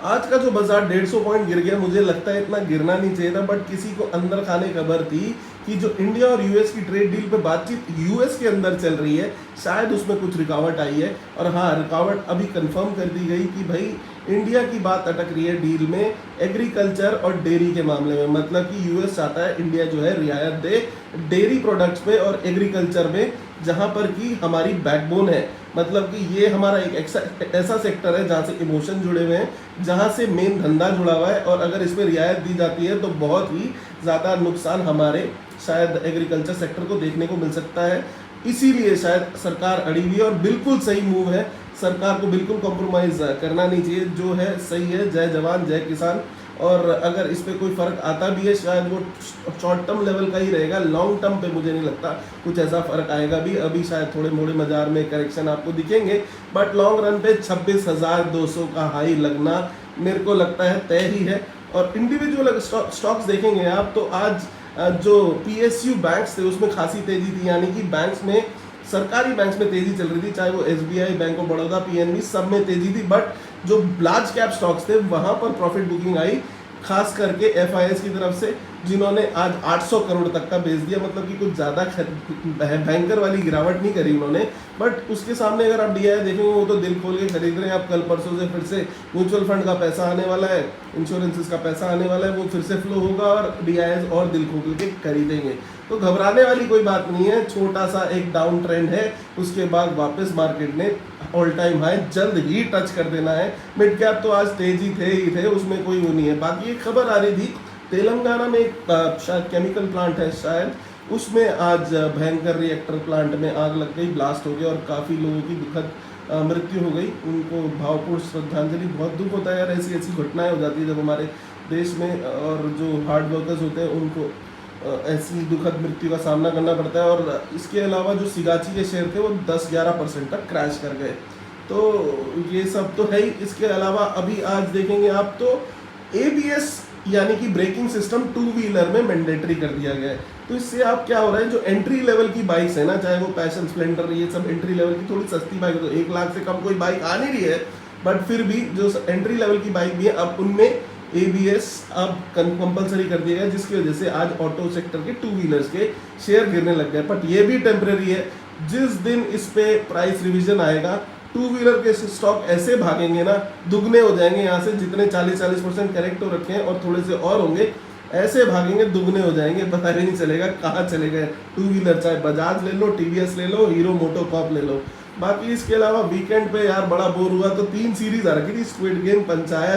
आज का जो बाजार 150 पॉइंट गिर गया, मुझे लगता है इतना गिरना नहीं चाहिए था, बट किसी को अंदर खाने खबर थी कि जो इंडिया और यूएस की ट्रेड डील पे बातचीत यूएस के अंदर चल रही है, शायद उसमें कुछ रुकावट आई है। और हाँ, रुकावट अभी कंफर्म कर दी गई कि भाई इंडिया की बात अटक रही है डील में एग्रीकल्चर और डेयरी के मामले में। मतलब कि यूएस चाहता है इंडिया जो है रियायत दे डेयरी प्रोडक्ट्स पे और एग्रीकल्चर में, जहां पर कि हमारी बैकबोन है। मतलब कि ये हमारा एक ऐसा सेक्टर है जहाँ से इमोशन जुड़े हुए हैं, जहाँ से मेन धंधा जुड़ा हुआ है, और अगर इसमें रियायत दी जाती है तो बहुत ही ज़्यादा नुकसान हमारे शायद एग्रीकल्चर सेक्टर को देखने को मिल सकता है। इसीलिए शायद सरकार अड़ी हुई है, और बिल्कुल सही मूव है। सरकार को बिल्कुल कॉम्प्रोमाइज़ करना नहीं चाहिए, जो है सही है। जय जवान जय किसान। और अगर इस पर कोई फ़र्क आता भी है, शायद वो शॉर्ट टर्म लेवल का ही रहेगा, लॉन्ग टर्म पे मुझे नहीं लगता कुछ ऐसा फ़र्क आएगा भी। अभी शायद थोड़े मोड़े बाजार में करेक्शन आपको दिखेंगे, बट लॉन्ग रन पे 26,200 का हाई लगना मेरे को लगता है तय ही है। और इंडिविजुअल स्टॉक्स देखेंगे आप तो आज जो पीएसयू बैंक्स थे उसमें खासी तेज़ी थी, यानी कि बैंक्स में, सरकारी बैंक्स में तेज़ी चल रही थी, चाहे वो SBI, bank of Baroda, PNB, सब में तेज़ी थी। बट जो लार्ज कैप स्टॉक्स थे वहाँ पर प्रॉफिट बुकिंग आई, खास करके एफआईएस की तरफ से, जिन्होंने आज 800 करोड़ तक का बेच दिया। मतलब कि कुछ ज़्यादा भयंकर वाली गिरावट नहीं करी उन्होंने, बट उसके सामने अगर आप डीआई देखेंगे वो तो दिल खोल के खरीद रहे हैं। आप कल परसों से फिर से म्यूचुअल फंड का पैसा आने वाला है, इंश्योरेंसेस का पैसा आने वाला है, वो फिर से फ्लो होगा और डीआईएस और दिल खोल के खरीदेंगे। तो घबराने वाली कोई बात नहीं है, छोटा सा एक डाउन ट्रेंड है, उसके बाद वापस मार्केट ने ऑल टाइम हाई जल्द ही टच कर देना है। मिड कैप तो आज तेजी थे ही थे, उसमें कोई वो नहीं है। बाकी एक खबर आ रही थी, तेलंगाना में एक शायद केमिकल प्लांट है शायद, उसमें आज भयंकर रिएक्टर प्लांट में आग लग गई, ब्लास्ट हो गया और काफ़ी लोगों की दुखद मृत्यु हो गई। उनको भावपूर्ण श्रद्धांजलि। बहुत दुख होता है यार, ऐसी ऐसी घटनाएं हो जाती है जब हमारे देश में, और जो हार्ड वर्कर्स होते हैं उनको ऐसी दुखद मृत्यु का सामना करना पड़ता है। और इसके अलावा जो सिगाची के शेयर थे वो 10-11% तक क्रैश कर गए। तो ये सब तो है ही। इसके अलावा अभी आज देखेंगे आप तो एबीएस यानी कि ब्रेकिंग सिस्टम टू व्हीलर में मैंडेटरी कर दिया गया है। तो इससे आप क्या हो रहा है, जो एंट्री लेवल की बाइक्स है ना, चाहे वो पैशन, स्प्लेंडर, ये सब एंट्री लेवल की थोड़ी सस्ती बाइक, तो 1 लाख से कम कोई बाइक आ नहीं रही है, बट फिर भी जो एंट्री लेवल की बाइक भी है अब उनमें एबीएस अब कंपलसरी कर दिया गया, जिसकी वजह से आज ऑटो सेक्टर के टू व्हीलर्स के शेयर गिरने लग गए। बट ये भी टेम्परेरी है, जिस दिन इस पे प्राइस रिवीजन आएगा टू व्हीलर के स्टॉक ऐसे भागेंगे ना, दुगने हो जाएंगे। यहाँ से जितने 40% करेक्ट हो रखे हैं और थोड़े से और होंगे, ऐसे भागेंगे, दुगने हो जाएंगे, पता ही नहीं चलेगा कहाँ चले गए टू व्हीलर। चाहे बजाज ले लो, टीवीएस ले लो, हीरो मोटोकॉर्प ले लो। बाकी इसके अलावा वीकेंड पे यार बड़ा बोर हुआ तो 3 सीरीज आ रखी थी, स्क्विड गेम, पंचायत,